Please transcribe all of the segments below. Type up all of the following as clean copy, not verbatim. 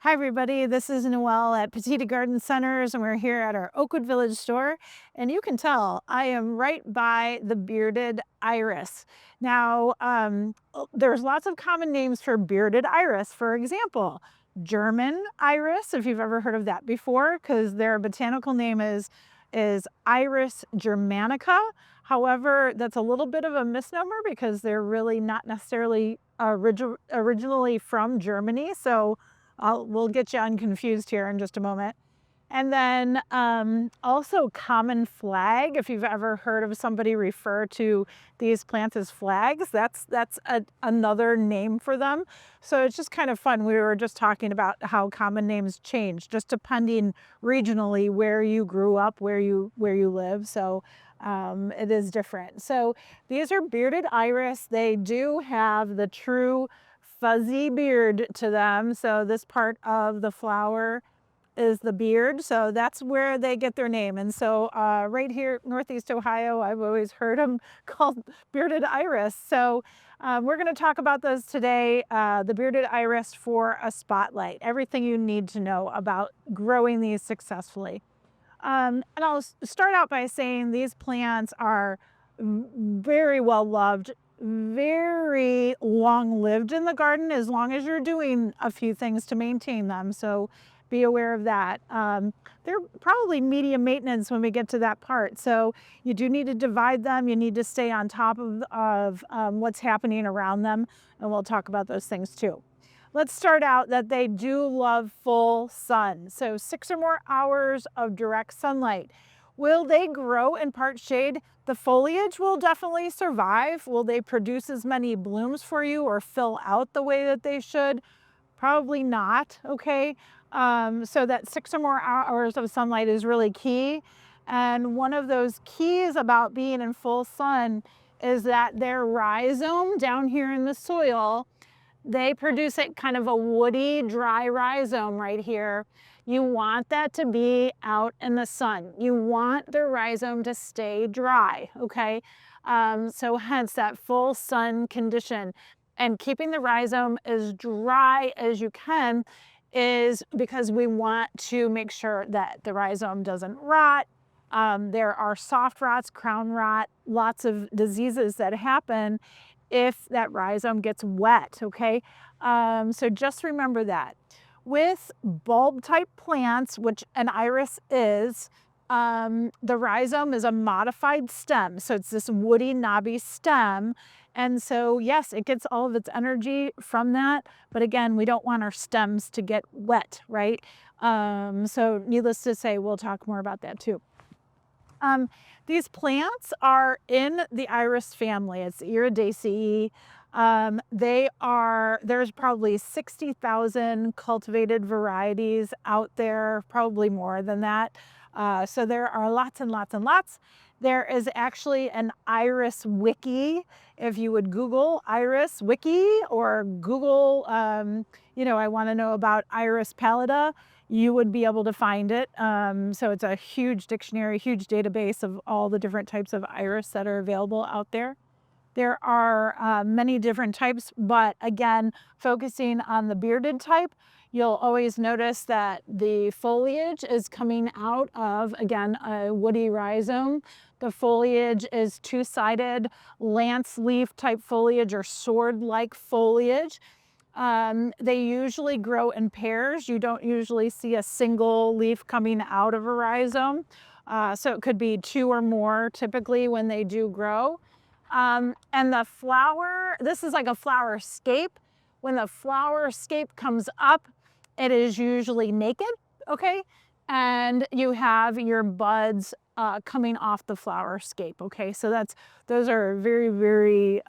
Hi everybody, this is Noelle at Petitti Garden Centers and we're here at our Oakwood Village store, and you can tell I am right by the bearded iris. Now, there's lots of common names for bearded iris. For example, German iris, if you've ever heard of that before, because their botanical name is Iris germanica. However, that's a little bit of a misnomer because they're really not necessarily originally from Germany. So we'll get you unconfused here in just a moment. And then also common flag. If you've ever heard of somebody refer to these plants as flags, that's another name for them. So it's just kind of fun. We were just talking about how common names change just depending regionally where you grew up, where you live. So it is different. So these are bearded iris. They do have the true fuzzy beard to them. So this part of the flower is the beard. So that's where they get their name. And so right here, Northeast Ohio, I've always heard them called bearded iris. So we're going to talk about those today, the bearded iris for a spotlight, everything you need to know about growing these successfully. And I'll start out by saying these plants are very well loved, very long lived in the garden, as long as you're doing a few things to maintain them. So be aware of that. They're probably medium maintenance when we get to that part. So you do need to divide them. You need to stay on top of what's happening around them. And we'll talk about those things too. Let's start out that they do love full sun. So 6 or more hours of direct sunlight. Will they grow in part shade? The foliage will definitely survive. Will they produce as many blooms for you or fill out the way that they should? Probably not, okay? So that 6 or more hours of sunlight is really key. And one of those keys about being in full sun is that their rhizome down here in the soil, they produce it kind of a woody, dry rhizome right here. You want that to be out in the sun. You want the rhizome to stay dry, okay? So hence that full sun condition. And keeping the rhizome as dry as you can is because we want to make sure that the rhizome doesn't rot. There are soft rots, crown rot, lots of diseases that happen if that rhizome gets wet, okay? So just remember that. With bulb type plants, which an iris is, the rhizome is a modified stem. So it's this woody, knobby stem. And so, yes, it gets all of its energy from that. But again, we don't want our stems to get wet, right? So needless to say, we'll talk more about that too. These plants are in the iris family. It's Iridaceae. There's probably 60,000 cultivated varieties out there, probably more than that. So there are lots and lots and lots. There is actually an iris wiki. If you would Google iris wiki or Google, I want to know about iris pallida, you would be able to find it. So it's a huge dictionary, huge database of all the different types of iris that are available out there. There are many different types, but again, focusing on the bearded type, you'll always notice that the foliage is coming out of, again, a woody rhizome. The foliage is two-sided lance leaf type foliage or sword-like foliage. They usually grow in pairs. You don't usually see a single leaf coming out of a rhizome. So it could be 2 or more typically when they do grow. And the flower, this is like a flower scape. When the flower scape comes up, it is usually naked, okay? And you have your buds coming off the flower scape, okay? So those are very, very,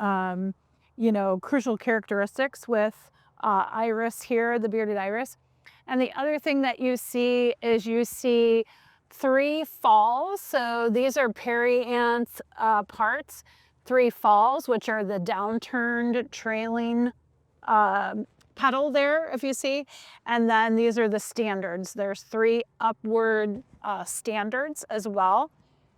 crucial characteristics with iris here, the bearded iris. And the other thing that you see is you see 3 falls. So these are perianth parts. 3 falls, which are the downturned trailing petal there, if you see. And then these are the standards. There's 3 upward standards as well.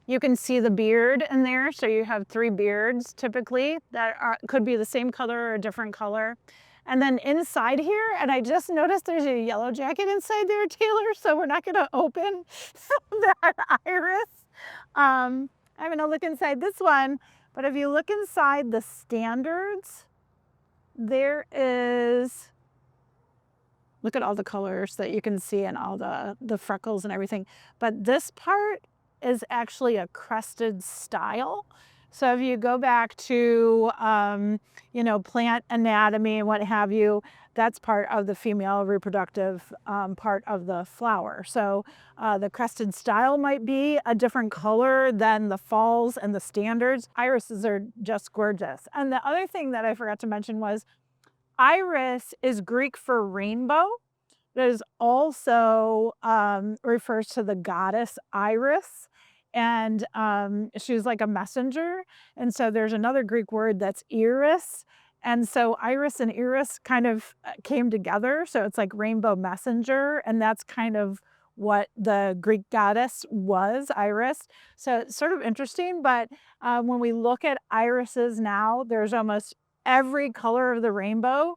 You can see the beard in there. So you have 3 beards typically that could be the same color or a different color. And then inside here, and I just noticed there's a yellow jacket inside there, Taylor, so we're not gonna open that iris. I'm gonna look inside this one, but if you look inside the standards, there is, look at all the colors that you can see and all the freckles and everything. But this part is actually a crested style. So if you go back to, you know, plant anatomy and what have you, that's part of the female reproductive part of the flower. So the crested style might be a different color than the falls and the standards. Irises are just gorgeous. And the other thing that I forgot to mention was iris is Greek for rainbow. It is also refers to the goddess Iris, and she was like a messenger. And so there's another Greek word that's iris. And so iris and iris kind of came together. So it's like rainbow messenger. And that's kind of what the Greek goddess was, Iris. So it's sort of interesting. But when we look at irises now, there's almost every color of the rainbow,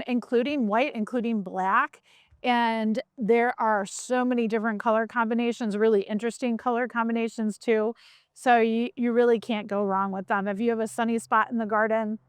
including white, including black. And there are so many different color combinations, really interesting color combinations too. So you really can't go wrong with them. If you have a sunny spot in the garden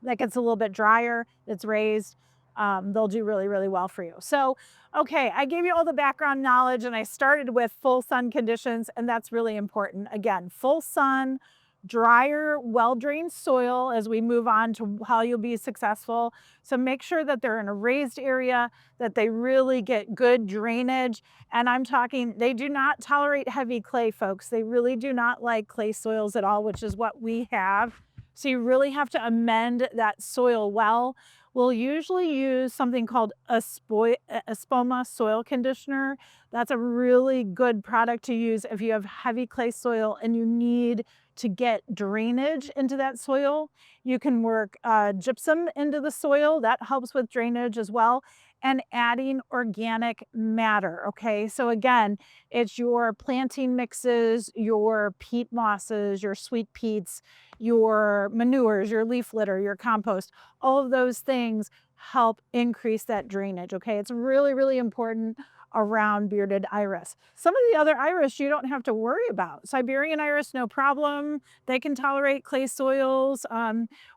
that gets a little bit drier, it's raised, they'll do really, really well for you. So, okay, I gave you all the background knowledge and I started with full sun conditions, and that's really important. Again, full sun, drier, well-drained soil as we move on to how you'll be successful. So make sure that they're in a raised area, that they really get good drainage. And I'm talking, they do not tolerate heavy clay, folks. They really do not like clay soils at all, which is what we have. So you really have to amend that soil well. We'll usually use something called a Espoma soil conditioner. That's a really good product to use if you have heavy clay soil and you need to get drainage into that soil. You can work gypsum into the soil. That helps with drainage as well. And adding organic matter, okay? So again, it's your planting mixes, your peat mosses, your sweet peats, your manures, your leaf litter, your compost, all of those things help increase that drainage, okay? It's really, really important around bearded iris. Some of the other iris you don't have to worry about. Siberian iris, no problem. They can tolerate clay soils.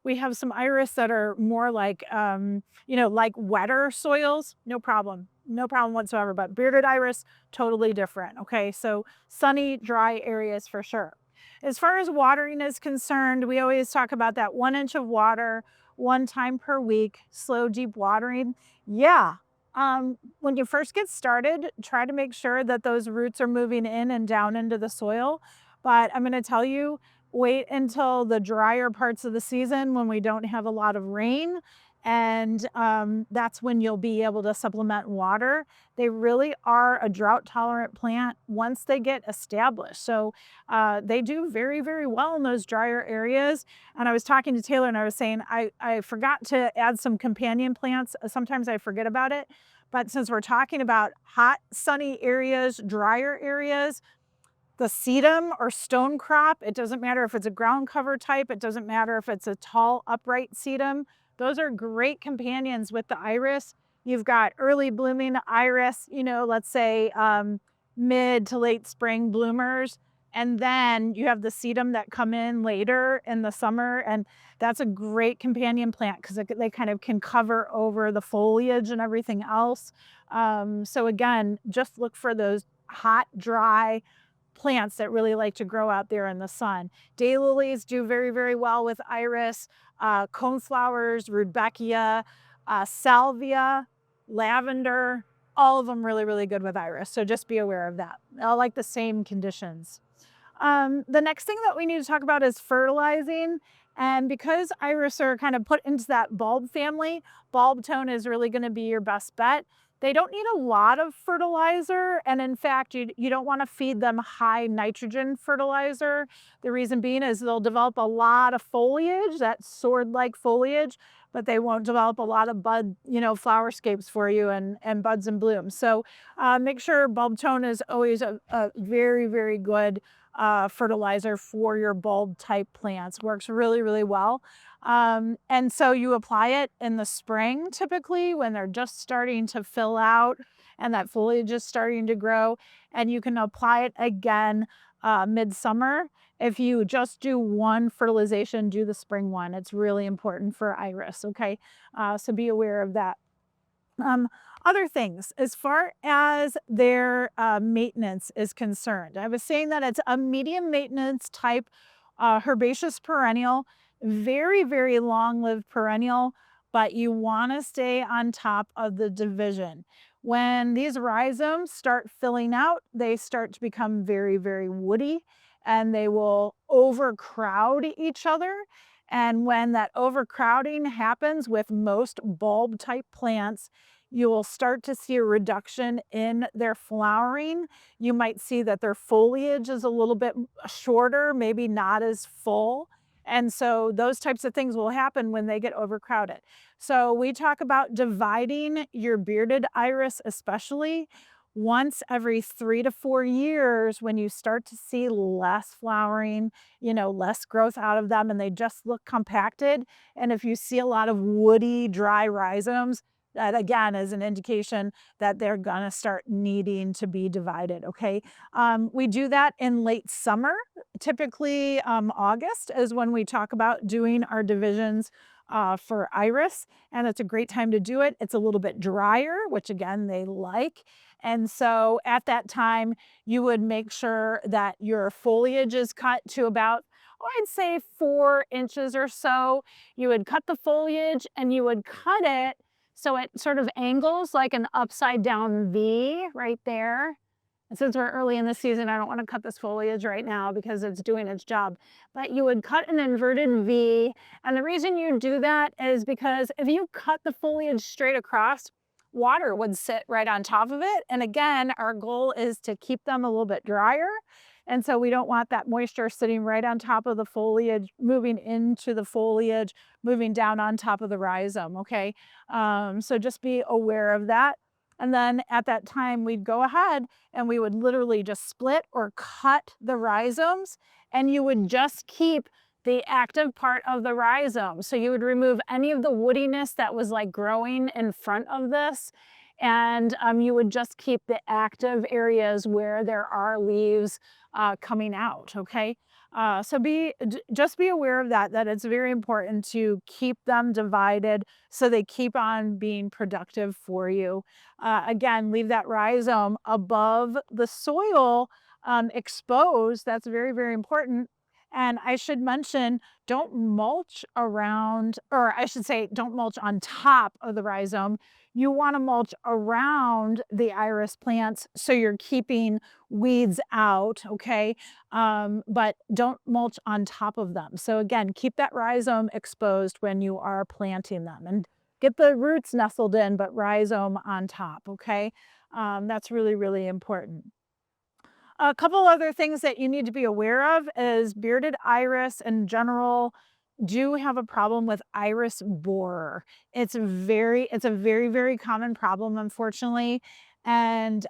We have some iris that are more like, you know, like wetter soils, no problem. No problem whatsoever, but bearded iris, totally different, okay? So sunny, dry areas for sure. As far as watering is concerned, we always talk about that 1 inch of water, 1 time per week, slow, deep watering. Yeah, when you first get started, try to make sure that those roots are moving in and down into the soil. But I'm going to tell you, wait until the drier parts of the season when we don't have a lot of rain. And that's when you'll be able to supplement water. They really are a drought tolerant plant once they get established. So they do very, very well in those drier areas. And I was talking to Taylor and I was saying, I forgot to add some companion plants. Sometimes I forget about it. But since we're talking about hot, sunny areas, drier areas, the sedum or stone crop, it doesn't matter if it's a ground cover type, it doesn't matter if it's a tall upright sedum. Those are great companions with the iris. You've got early blooming iris, you know, let's say mid to late spring bloomers. And then you have the sedum that come in later in the summer. And that's a great companion plant because they kind of can cover over the foliage and everything else. So again, just look for those hot, dry plants that really like to grow out there in the sun. Daylilies do very, very well with iris. Coneflowers, rudbeckia, salvia, lavender, all of them really, really good with iris. So just be aware of that. I like the same conditions. The next thing that we need to talk about is fertilizing. And because iris are kind of put into that bulb family, bulb tone is really going to be your best bet. They don't need a lot of fertilizer. And in fact, you don't want to feed them high nitrogen fertilizer. The reason being is they'll develop a lot of foliage, that sword-like foliage, but they won't develop a lot of bud, you know, flowerscapes for you and buds and blooms. So make sure bulb tone is always a very, very good fertilizer for your bulb type plants. Works really, really well. And so you apply it in the spring, typically when they're just starting to fill out and that foliage is starting to grow. And you can apply it again midsummer. If you just do one fertilization, do the spring one. It's really important for iris, okay? So be aware of that. Um, Other things, as far as their maintenance is concerned, I was saying that it's a medium maintenance type herbaceous perennial, very, very long-lived perennial, but you want to stay on top of the division. When these rhizomes start filling out, they start to become very, very woody and they will overcrowd each other. And when that overcrowding happens with most bulb type plants, you will start to see a reduction in their flowering. You might see that their foliage is a little bit shorter, maybe not as full. And so those types of things will happen when they get overcrowded. So we talk about dividing your bearded iris, especially once every 3 to 4 years, when you start to see less flowering, less growth out of them, and they just look compacted. And if you see a lot of woody, dry rhizomes, that again is an indication that they're gonna start needing to be divided, okay? We do that in late summer. Typically, August is when we talk about doing our divisions for iris, and it's a great time to do it. It's a little bit drier, which again, they like. And so at that time, you would make sure that your foliage is cut to about, I'd say 4 inches or so. You would cut the foliage and you would cut it so it sort of angles like an upside down V right there. And since we're early in the season, I don't want to cut this foliage right now because it's doing its job. But you would cut an inverted V. And the reason you do that is because if you cut the foliage straight across, water would sit right on top of it. And again, our goal is to keep them a little bit drier. And so we don't want that moisture sitting right on top of the foliage, moving into the foliage, moving down on top of the rhizome, okay? So just be aware of that. And then at that time, we'd go ahead and we would literally just split or cut the rhizomes, and you would just keep the active part of the rhizome. So you would remove any of the woodiness that was like growing in front of this, and you would just keep the active areas where there are leaves coming out, okay? So just be aware of that it's very important to keep them divided so they keep on being productive for you. Again, leave that rhizome above the soil exposed. That's very, very important. And I should mention, don't mulch around, or I should say, don't mulch on top of the rhizome. You want to mulch around the iris plants so you're keeping weeds out, okay? But don't mulch on top of them. So again, keep that rhizome exposed when you are planting them and get the roots nestled in, but rhizome on top, okay? That's really, really important. A couple other things that you need to be aware of is bearded iris in general do have a problem with iris borer. It's a very, very common problem, unfortunately. And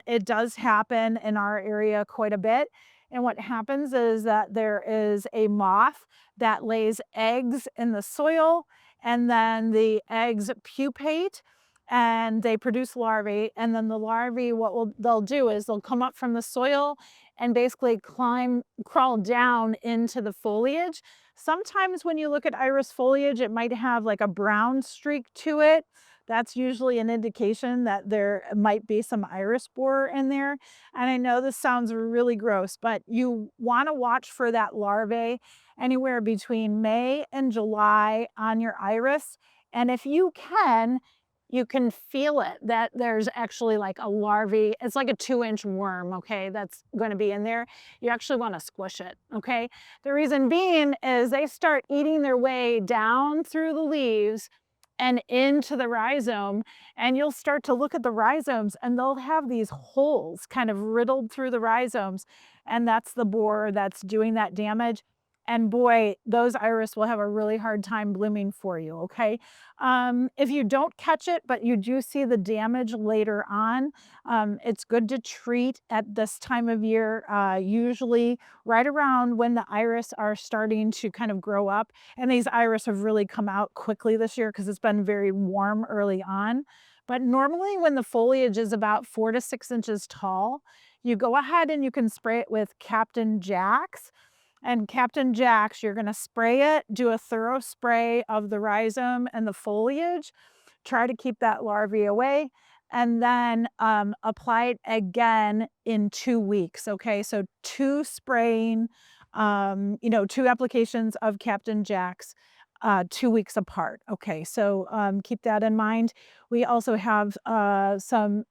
it does happen in our area quite a bit. And what happens is that there is a moth that lays eggs in the soil, and then the eggs pupate and they produce larvae. And then the larvae, they'll do is they'll come up from the soil and basically crawl down into the foliage. Sometimes when you look at iris foliage, it might have like a brown streak to it. That's usually an indication that there might be some iris borer in there. And I know this sounds really gross, but you want to watch for that larvae anywhere between May and July on your iris. And if you can feel it, that there's actually like a larvae. It's like a 2-inch worm, okay, that's going to be in there. You actually want to squish it, okay? The reason being is they start eating their way down through the leaves and into the rhizome, and you'll start to look at the rhizomes and they'll have these holes kind of riddled through the rhizomes, and that's the borer that's doing that damage. And boy, those iris will have a really hard time blooming for you, okay? If you don't catch it, but you do see the damage later on, it's good to treat at this time of year, usually right around when the iris are starting to kind of grow up. And these iris have really come out quickly this year because it's been very warm early on. But normally when the foliage is about 4 to 6 inches tall, you go ahead and you can spray it with Captain Jack's. And Captain Jack's, you're going to spray it, do a thorough spray of the rhizome and the foliage, try to keep that larvae away, and then apply it again in 2 weeks. Okay, so 2 spraying, two applications of Captain Jack's 2 weeks apart. Okay, so keep that in mind. We also have some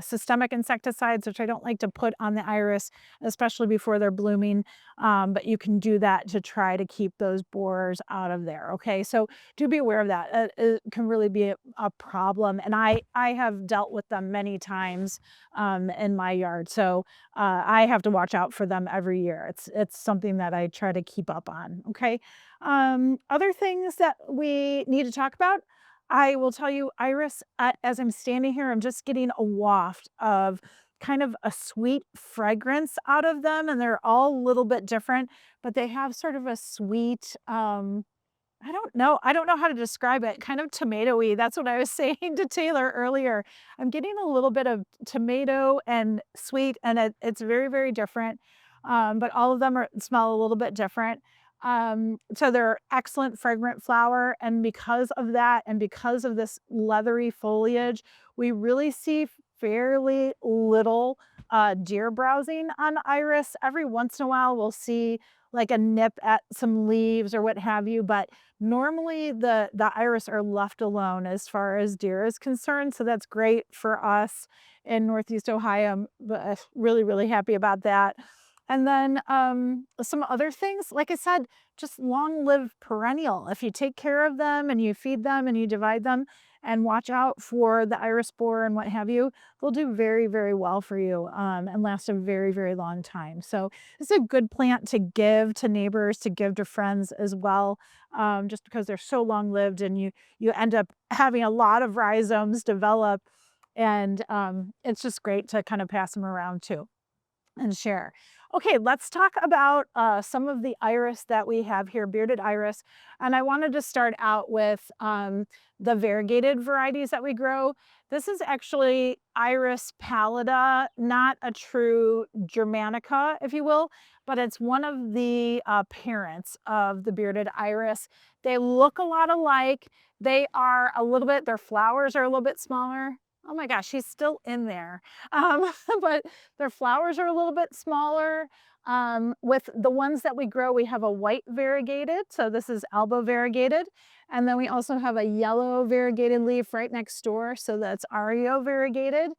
systemic insecticides, which I don't like to put on the iris, especially before they're blooming. But you can do that to try to keep those borers out of there. Okay, so do be aware of that. It can really be a problem, and I have dealt with them many times in my yard. So I have to watch out for them every year. It's something that I try to keep up on. Okay, other things that we need to talk about. I will tell you, iris, as I'm standing here, I'm just getting a waft of kind of a sweet fragrance out of them, and they're all a little bit different, but they have sort of a sweet, I don't know how to describe it, kind of tomatoey. That's what I was saying to Taylor earlier. I'm getting a little bit of tomato and sweet, and it's very, very different. But all of them smell a little bit different. So they're excellent fragrant flower. And because of that, and because of this leathery foliage, we really see fairly little deer browsing on iris. Every once in a while, we'll see like a nip at some leaves or what have you, but normally the iris are left alone as far as deer is concerned. So that's great for us in Northeast Ohio. I'm really, really happy about that. And then some other things, like I said, just long-lived perennial. If you take care of them and you feed them and you divide them and watch out for the iris borer and what have you, they'll do very, very well for you and last a very, very long time. So it's a good plant to give to neighbors, to give to friends as well, just because they're so long-lived, and you end up having a lot of rhizomes develop, and it's just great to kind of pass them around too and share. Okay, let's talk about some of the iris that we have here, bearded iris. And I wanted to start out with the variegated varieties that we grow. This is actually Iris pallida, not a true germanica, if you will, but it's one of the parents of the bearded iris. They look a lot alike. They are a little bit, their flowers are a little bit smaller. Oh my gosh, he's still in there. But their flowers are a little bit smaller. With the ones that we grow, we have a white variegated. So this is albo variegated. And then we also have a yellow variegated leaf right next door. So that's Ario variegated.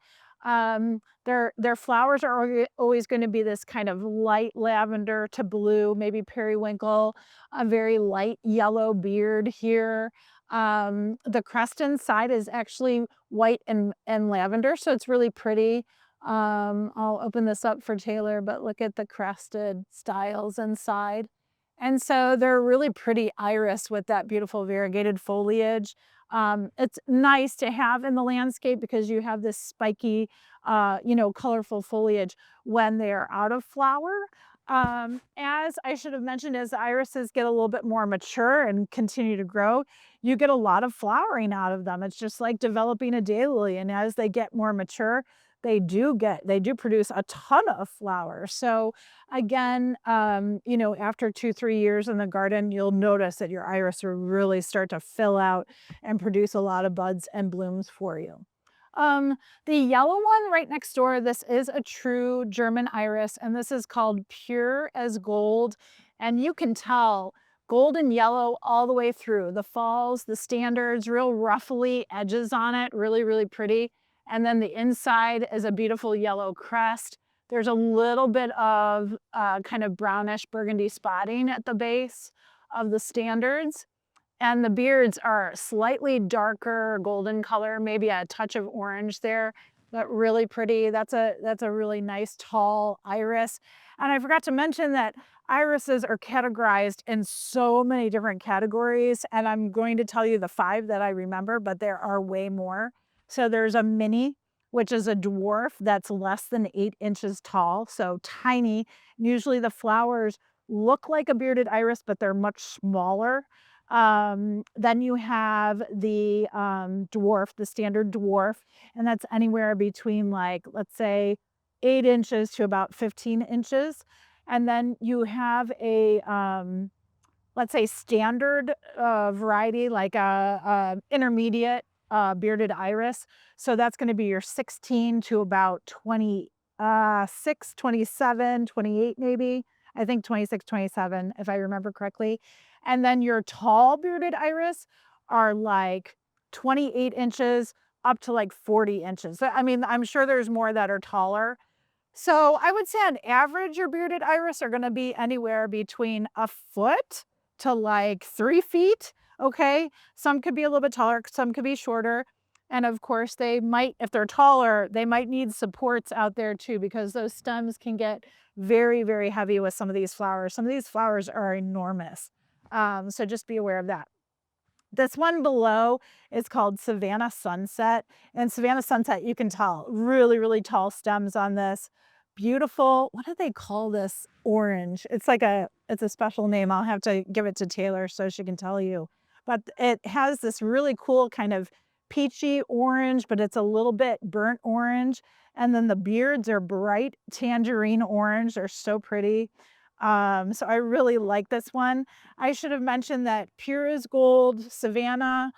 Their flowers are always going to be this kind of light lavender to blue, maybe periwinkle, a very light yellow beard here. The crest inside is actually white and lavender, so it's really pretty. I'll open this up for Taylor, but look at the crested styles inside. And so they're really pretty iris with that beautiful variegated foliage. It's nice to have in the landscape because you have this spiky, colorful foliage when they're out of flower. As I should have mentioned, as the irises get a little bit more mature and continue to grow, you get a lot of flowering out of them. It's just like developing a daylily, and as they get more mature, they do produce a ton of flowers. So again, after 2-3 years in the garden, you'll notice that your iris will really start to fill out and produce a lot of buds and blooms for you. The yellow one right next door, this is a true German iris, and this is called Pure as Gold. And you can tell gold and yellow all the way through. The falls, the standards, real ruffly edges on it, really, really pretty. And then the inside is a beautiful yellow crest. There's a little bit of kind of brownish burgundy spotting at the base of the standards. And the beards are slightly darker golden color, maybe a touch of orange there, but really pretty. That's a really nice tall iris. And I forgot to mention that irises are categorized in so many different categories, and I'm going to tell you the 5 that I remember, but there are way more. So there's a mini, which is a dwarf that's less than 8 inches tall, so tiny. Usually the flowers look like a bearded iris, but they're much smaller. Then you have the dwarf, the standard dwarf, and that's anywhere between, like, let's say 8 inches to about 15 inches. And then you have a, let's say, standard variety, like a intermediate bearded iris. So that's going to be your 16 to about 26, 27, 28 maybe. I think 26, 27, if I remember correctly. And then your tall bearded iris are like 28 inches up to like 40 inches. So, I mean, I'm sure there's more that are taller. So I would say on average, your bearded iris are going to be anywhere between a foot to like 3 feet. Okay. Some could be a little bit taller, some could be shorter. And of course, they might, if they're taller, they might need supports out there too, because those stems can get very, very heavy with some of these flowers. Some of these flowers are enormous. So just be aware of that. This one below is called Savannah Sunset. And Savannah Sunset, you can tell, really, really tall stems on this. Beautiful, what do they call this? Orange. It's like it's a special name. I'll have to give it to Taylor so she can tell you. But it has this really cool kind of peachy orange, but it's a little bit burnt orange. And then the beards are bright tangerine orange. They're so pretty. So I really like this one. I should have mentioned that Pure as Gold, Savannah,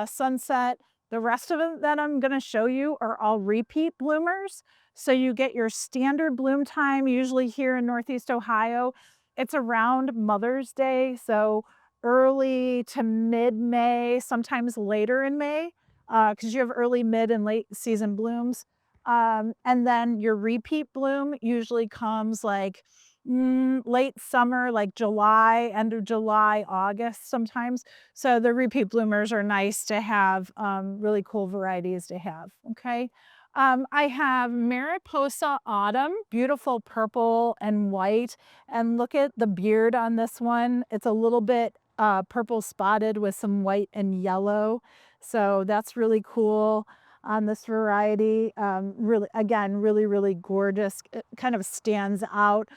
Sunset, the rest of them that I'm going to show you are all repeat bloomers. So you get your standard bloom time, usually here in Northeast Ohio. It's around Mother's Day, so early to mid-May, sometimes later in May, because you have early, mid, and late season blooms. And then your repeat bloom usually comes like late summer, like July, end of July, August sometimes. So the repeat bloomers are nice to have, really cool varieties to have, okay? I have Mariposa Autumn, beautiful purple and white. And look at the beard on this one. It's a little bit purple spotted with some white and yellow. So that's really cool on this variety. Really, again, really, really gorgeous. It kind of stands out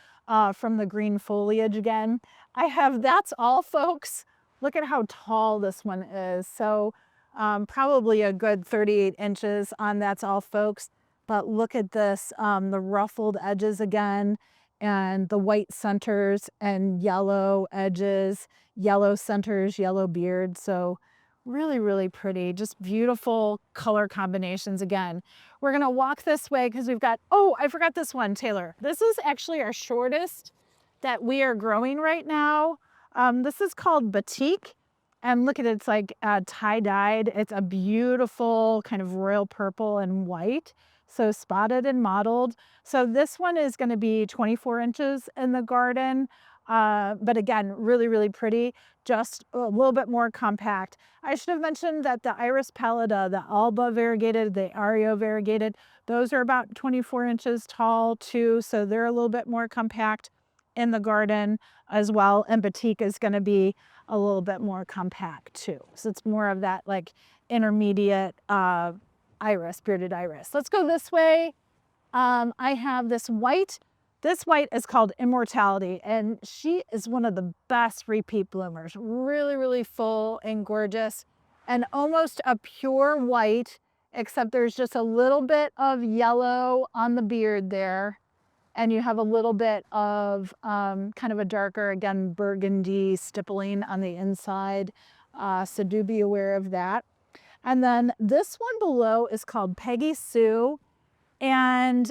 from the green foliage again. I have That's All, folks. Look at how tall this one is. So probably a good 38 inches on That's All, folks. But look at this, the ruffled edges again, and the white centers and yellow edges, yellow centers, yellow beard. So really, really pretty, just beautiful color combinations again. We're gonna walk this way because we've got, oh, I forgot this one, Taylor. This is actually our shortest that we are growing right now. This is called Batik. And look at it, it's like tie-dyed. It's a beautiful kind of royal purple and white. So spotted and mottled. So this one is gonna be 24 inches in the garden. But again, really, really pretty, just a little bit more compact. I should have mentioned that the Iris pallida, the Alba variegated, the Ario variegated, those are about 24 inches tall too. So they're a little bit more compact in the garden as well. And Batik is going to be a little bit more compact too. So it's more of that like intermediate iris, bearded iris. Let's go this way. I have this white. This white is called Immortality, and she is one of the best repeat bloomers. Really, really full and gorgeous, and almost a pure white, except there's just a little bit of yellow on the beard there. And you have a little bit of kind of a darker, again, burgundy stippling on the inside. So do be aware of that. And then this one below is called Peggy Sue. And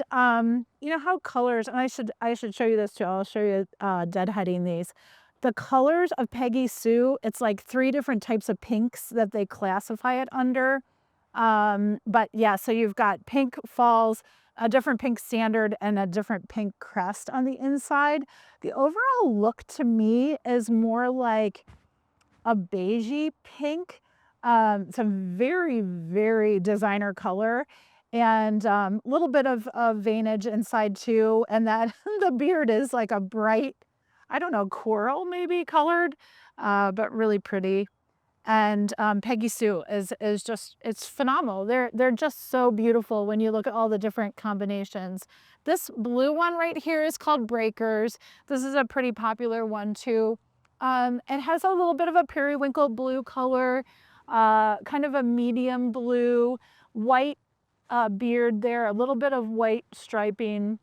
you know how colors, and I should show you this too. I'll show you deadheading these. The colors of Peggy Sue, it's like 3 different types of pinks that they classify it under. But yeah, so you've got pink falls, a different pink standard, and a different pink crest on the inside. The overall look to me is more like a beigey pink. It's a very, very designer color, and a little bit of veinage inside too. And that the beard is like a bright, I don't know, coral maybe colored, but really pretty. And Peggy Sue is just, it's phenomenal. They're just so beautiful when you look at all the different combinations. This blue one right here is called Breakers. This is a pretty popular one too. It has a little bit of a periwinkle blue color, kind of a medium blue, white beard there, a little bit of white striping,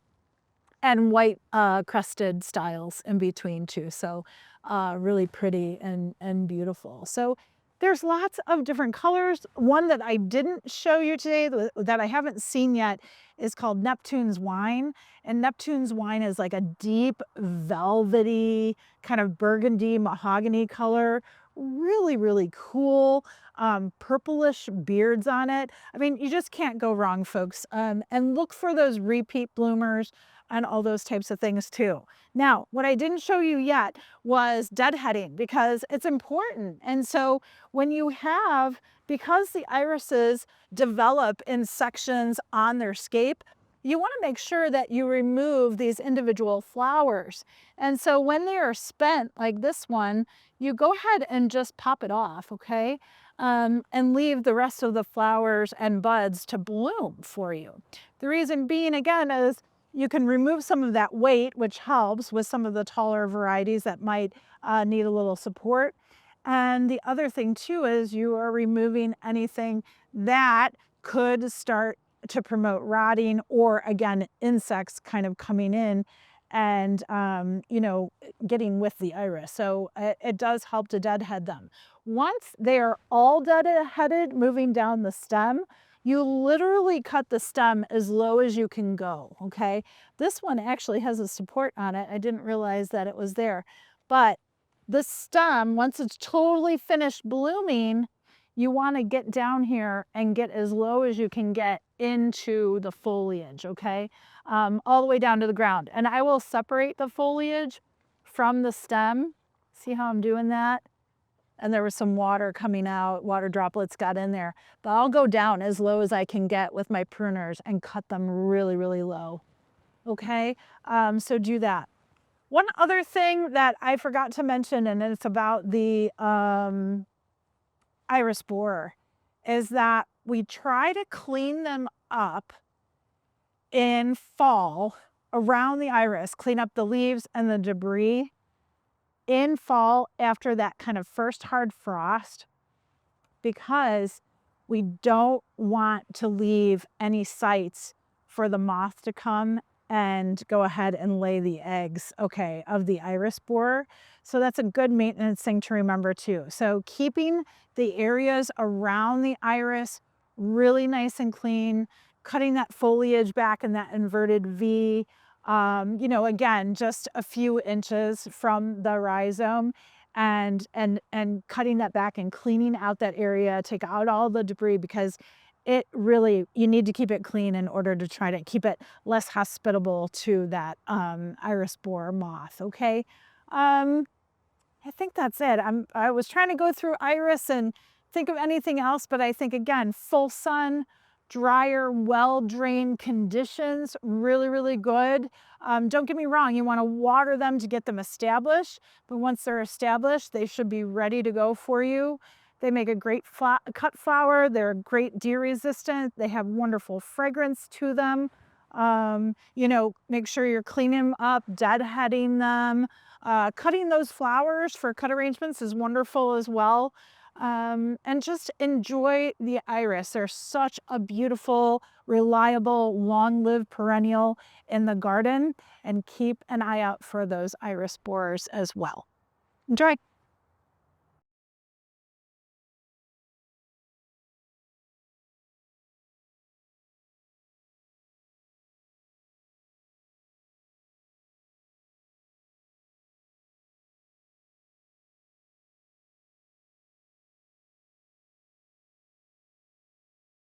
and white crested styles in between too. So really pretty and beautiful. So there's lots of different colors. One that I didn't show you today that I haven't seen yet is called Neptune's Wine. And Neptune's Wine is like a deep velvety kind of burgundy mahogany color. Really, really cool. Purplish beards on it. I mean, you just can't go wrong, folks. And look for those repeat bloomers and all those types of things too. Now, what I didn't show you yet was deadheading, because it's important. And so when you have, because the irises develop in sections on their scape, you want to make sure that you remove these individual flowers. And so when they are spent like this one, you go ahead and just pop it off, okay? And leave the rest of the flowers and buds to bloom for you. The reason being, again, is you can remove some of that weight, which helps with some of the taller varieties that might need a little support. And the other thing too is you are removing anything that could start to promote rotting, or again, insects kind of coming in and, you know, getting with the iris. So it does help to deadhead them. Once they are all deadheaded, moving down the stem, you literally cut the stem as low as you can go, okay? This one actually has a support on it. I didn't realize that it was there. But the stem, once it's totally finished blooming, you want to get down here and get as low as you can get into the foliage, okay? All the way down to the ground. And I will separate the foliage from the stem. See how I'm doing that? And there was some water coming out, water droplets got in there. But I'll go down as low as I can get with my pruners and cut them really, really low. Okay, so do that. One other thing that I forgot to mention, and it's about the iris borer, is that we try to clean them up in fall around the iris, clean up the leaves and the debris in fall after that kind of first hard frost, because we don't want to leave any sites for the moth to come and go ahead and lay the eggs, okay, of the iris borer. So that's a good maintenance thing to remember too. So keeping the areas around the iris really nice and clean, cutting that foliage back in that inverted V, you know, again, just a few inches from the rhizome, and cutting that back and cleaning out that area, take out all the debris, because it really, you need to keep it clean in order to try to keep it less hospitable to that iris borer moth, okay? I think that's it. I was trying to go through iris and think of anything else, but I think, again, full sun, drier, well-drained conditions, really, really good. Don't get me wrong, you want to water them to get them established, but once they're established, they should be ready to go for you. They make a great cut flower. They're great deer resistant. They have wonderful fragrance to them. You know, make sure you're cleaning them up, deadheading them. Cutting those flowers for cut arrangements is wonderful as well. And just enjoy the iris. They're such a beautiful, reliable, long-lived perennial in the garden, and keep an eye out for those iris borers as well. Enjoy.